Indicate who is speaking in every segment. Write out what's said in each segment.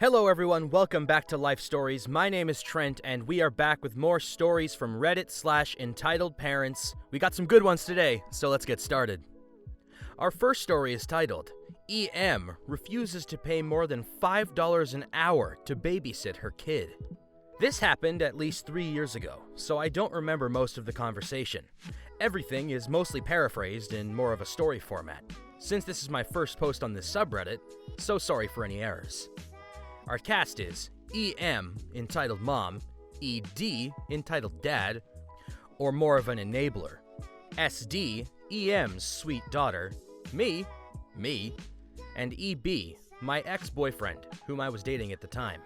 Speaker 1: Hello everyone, welcome back to Life Stories. My name is Trent, and we are back with more stories from Reddit/entitledparents. We got some good ones today, so let's get started. Our first story is titled, EM refuses to pay more than $5 an hour to babysit her kid. This happened at least 3 years ago, so I don't remember most of the conversation. Everything is mostly paraphrased in more of a story format. Since this is my first post on this subreddit, so sorry for any errors. Our cast is EM, entitled Mom, ED, entitled Dad, or more of an enabler, SD, EM's sweet daughter, me, and EB, my ex-boyfriend, whom I was dating at the time.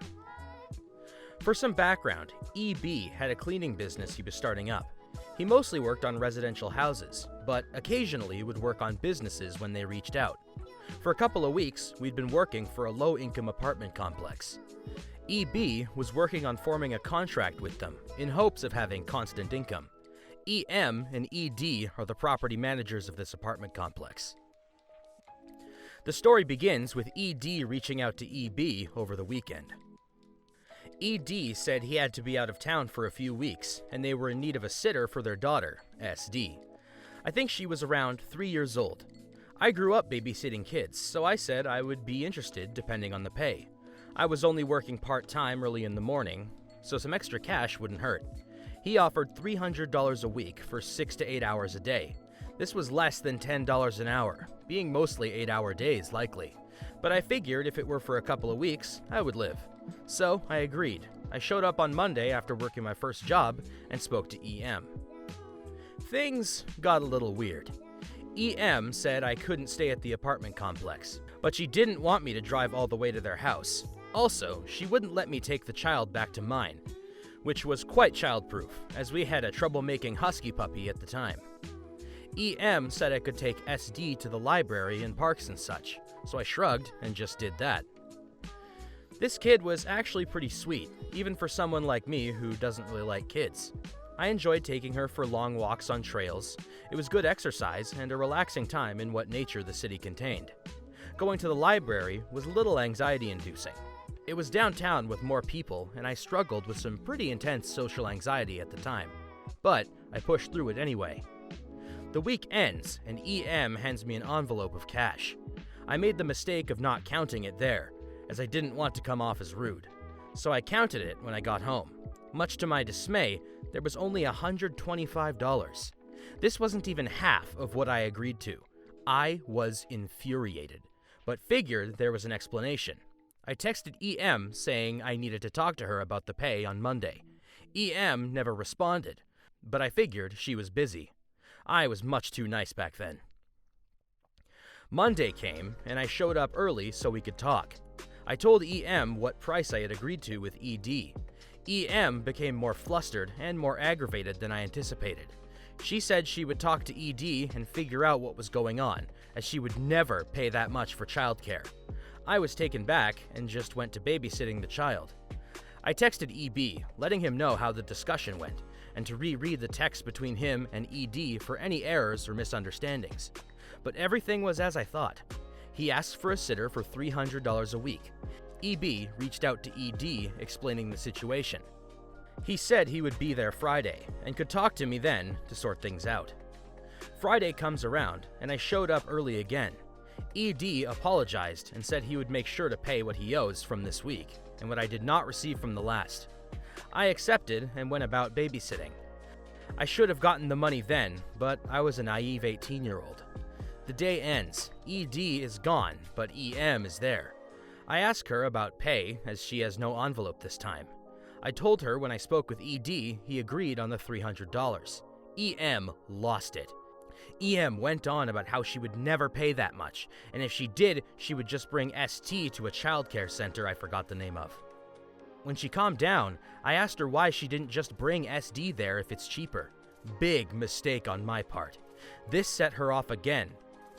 Speaker 1: For some background, EB had a cleaning business he was starting up. He mostly worked on residential houses, but occasionally would work on businesses when they reached out. For a couple of weeks, we'd been working for a low-income apartment complex. EB was working on forming a contract with them, in hopes of having constant income. EM and ED are the property managers of this apartment complex. The story begins with ED reaching out to EB over the weekend. ED said he had to be out of town for a few weeks, and they were in need of a sitter for their daughter, SD. I think she was around 3 years old. I grew up babysitting kids, so I said I would be interested depending on the pay. I was only working part-time early in the morning, so some extra cash wouldn't hurt. He offered $300 a week for 6 to 8 hours a day. This was less than $10 an hour, being mostly 8-hour days likely. But I figured if it were for a couple of weeks, I would live. So I agreed. I showed up on Monday after working my first job and spoke to EM. Things got a little weird. EM said I couldn't stay at the apartment complex, but she didn't want me to drive all the way to their house. Also, she wouldn't let me take the child back to mine, which was quite childproof, as we had a troublemaking husky puppy at the time. EM said I could take SD to the library and parks and such, so I shrugged and just did that. This kid was actually pretty sweet, even for someone like me who doesn't really like kids. I enjoyed taking her for long walks on trails. It was good exercise and a relaxing time in what nature the city contained. Going to the library was a little anxiety-inducing. It was downtown with more people, and I struggled with some pretty intense social anxiety at the time. But I pushed through it anyway. The week ends, and EM hands me an envelope of cash. I made the mistake of not counting it there, as I didn't want to come off as rude. So I counted it when I got home. Much to my dismay, there was only $125. This wasn't even half of what I agreed to. I was infuriated, but figured there was an explanation. I texted EM saying I needed to talk to her about the pay on Monday. EM never responded, but I figured she was busy. I was much too nice back then. Monday came, and I showed up early so we could talk. I told EM what price I had agreed to with ED. EM became more flustered and more aggravated than I anticipated. She said she would talk to ED and figure out what was going on, as she would never pay that much for childcare. I was taken back and just went to babysitting the child. I texted EB, letting him know how the discussion went, and to reread the text between him and ED for any errors or misunderstandings. But everything was as I thought. He asked for a sitter for $300 a week. EB reached out to ED explaining the situation. He said he would be there Friday and could talk to me then to sort things out. Friday comes around and I showed up early again. ED apologized and said he would make sure to pay what he owes from this week and what I did not receive from the last. I accepted and went about babysitting. I should have gotten the money then, but I was a naive 18-year-old. The day ends. ED is gone, but EM is there. I ask her about pay, as she has no envelope this time. I told her when I spoke with ED, he agreed on the $300. EM lost it. EM went on about how she would never pay that much, and if she did, she would just bring ST to a childcare center I forgot the name of. When she calmed down, I asked her why she didn't just bring SD there if it's cheaper. Big mistake on my part. This set her off again.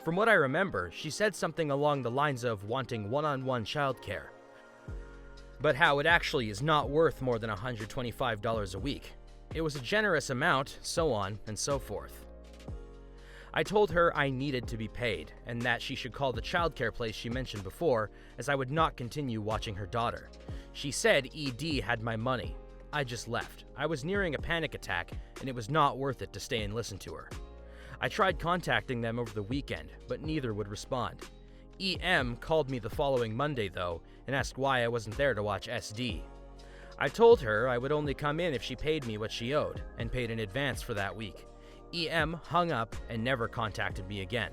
Speaker 1: From what I remember, she said something along the lines of wanting one-on-one childcare, but how it actually is not worth more than $125 a week. It was a generous amount, so on and so forth. I told her I needed to be paid, and that she should call the childcare place she mentioned before, as I would not continue watching her daughter. She said ED had my money. I just left. I was nearing a panic attack, and it was not worth it to stay and listen to her. I tried contacting them over the weekend, but neither would respond. EM called me the following Monday, though, and asked why I wasn't there to watch SD. I told her I would only come in if she paid me what she owed, and paid in advance for that week. EM hung up and never contacted me again.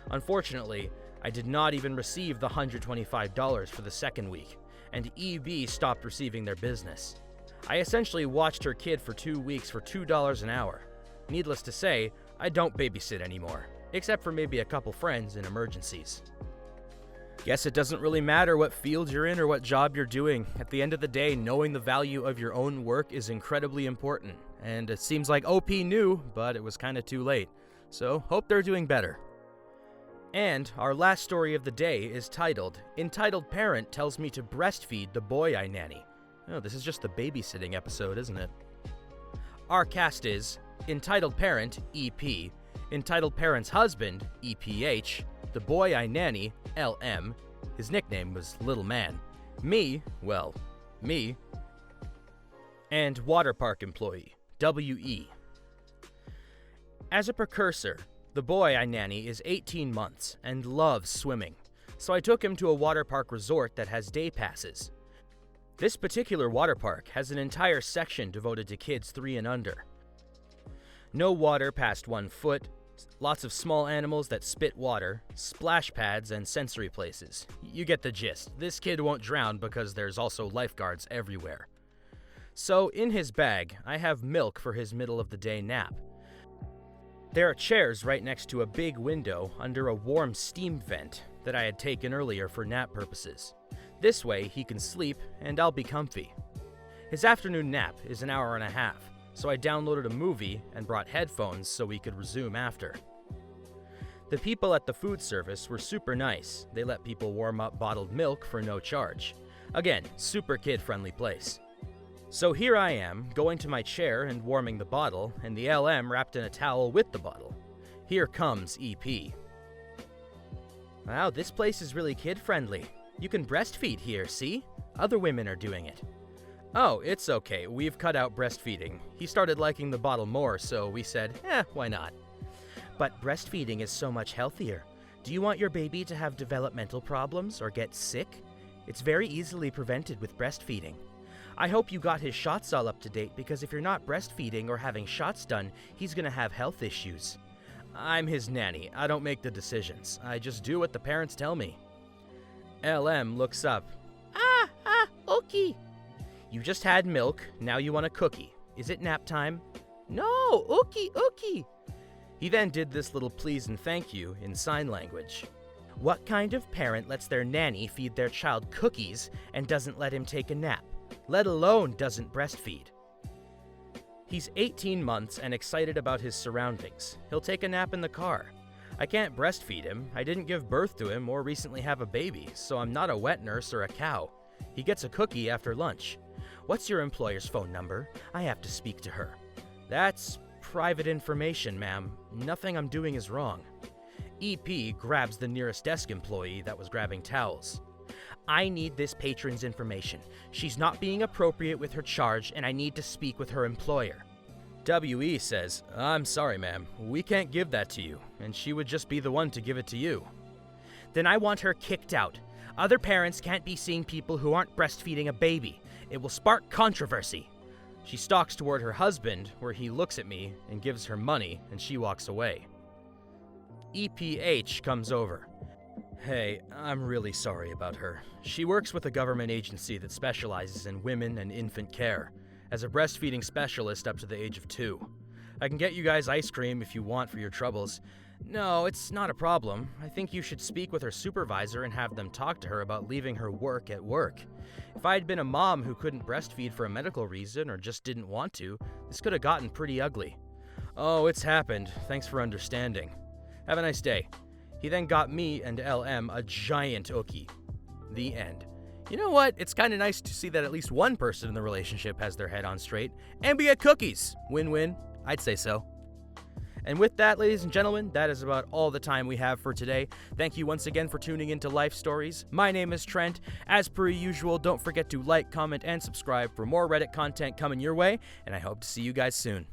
Speaker 1: Unfortunately, I did not even receive the $125 for the second week, and EB stopped receiving their business. I essentially watched her kid for 2 weeks for $2 an hour. Needless to say, I don't babysit anymore, except for maybe a couple friends in emergencies. Guess it doesn't really matter what field you're in or what job you're doing. At the end of the day, knowing the value of your own work is incredibly important. And it seems like OP knew, but it was kind of too late. So, hope they're doing better. And our last story of the day is titled, Entitled Parent Tells Me to Breastfeed the Boy I Nanny. Oh, this is just the babysitting episode, isn't it? Our cast is Entitled Parent, EP, Entitled Parent's Husband, EPH, the boy I nanny, LM, his nickname was Little Man, me, and water park employee, WE. As a precursor, the boy I nanny is 18 months and loves swimming, so I took him to a water park resort that has day passes. This particular water park has an entire section devoted to kids 3 and under. No water past 1 foot, lots of small animals that spit water, splash pads, and sensory places. You get the gist. This kid won't drown because there's also lifeguards everywhere. So, in his bag, I have milk for his middle-of-the-day nap. There are chairs right next to a big window under a warm steam vent that I had taken earlier for nap purposes. This way, he can sleep, and I'll be comfy. His afternoon nap is an hour and a half, so I downloaded a movie and brought headphones so we could resume after. The people at the food service were super nice. They let people warm up bottled milk for no charge. Again, super kid-friendly place. So here I am, going to my chair and warming the bottle, and the LM wrapped in a towel with the bottle. Here comes EP. Wow, this place is really kid-friendly. You can breastfeed here, see? Other women are doing it. Oh, it's okay. We've cut out breastfeeding. He started liking the bottle more, so we said, why not? But breastfeeding is so much healthier. Do you want your baby to have developmental problems or get sick? It's very easily prevented with breastfeeding. I hope you got his shots all up to date, because if you're not breastfeeding or having shots done, he's gonna have health issues. I'm his nanny. I don't make the decisions. I just do what the parents tell me. LM looks up. Okay. You just had milk, now you want a cookie. Is it nap time? No, okay. He then did this little please and thank you in sign language. What kind of parent lets their nanny feed their child cookies and doesn't let him take a nap, let alone doesn't breastfeed? He's 18 months and excited about his surroundings. He'll take a nap in the car. I can't breastfeed him, I didn't give birth to him or recently have a baby, so I'm not a wet nurse or a cow. He gets a cookie after lunch. What's your employer's phone number? I have to speak to her. That's private information, ma'am. Nothing I'm doing is wrong. EP grabs the nearest desk employee that was grabbing towels. I need this patron's information. She's not being appropriate with her charge, and I need to speak with her employer. WE says, I'm sorry, ma'am. We can't give that to you, and she would just be the one to give it to you. Then I want her kicked out. Other parents can't be seeing people who aren't breastfeeding a baby. It will spark controversy. She stalks toward her husband, where he looks at me and gives her money, and she walks away. EPH comes over. Hey, I'm really sorry about her. She works with a government agency that specializes in women and infant care, as a breastfeeding specialist up to the age of 2. I can get you guys ice cream if you want for your troubles. No, it's not a problem. I think you should speak with her supervisor and have them talk to her about leaving her work at work. If I had been a mom who couldn't breastfeed for a medical reason or just didn't want to, this could have gotten pretty ugly. Oh, it's happened. Thanks for understanding. Have a nice day. He then got me and LM a giant ookie. The end. You know what? It's kind of nice to see that at least one person in the relationship has their head on straight. And we get cookies. Win-win. I'd say so. And with that, ladies and gentlemen, that is about all the time we have for today. Thank you once again for tuning into Life Stories. My name is Trent. As per usual, don't forget to like, comment, and subscribe for more Reddit content coming your way, and I hope to see you guys soon.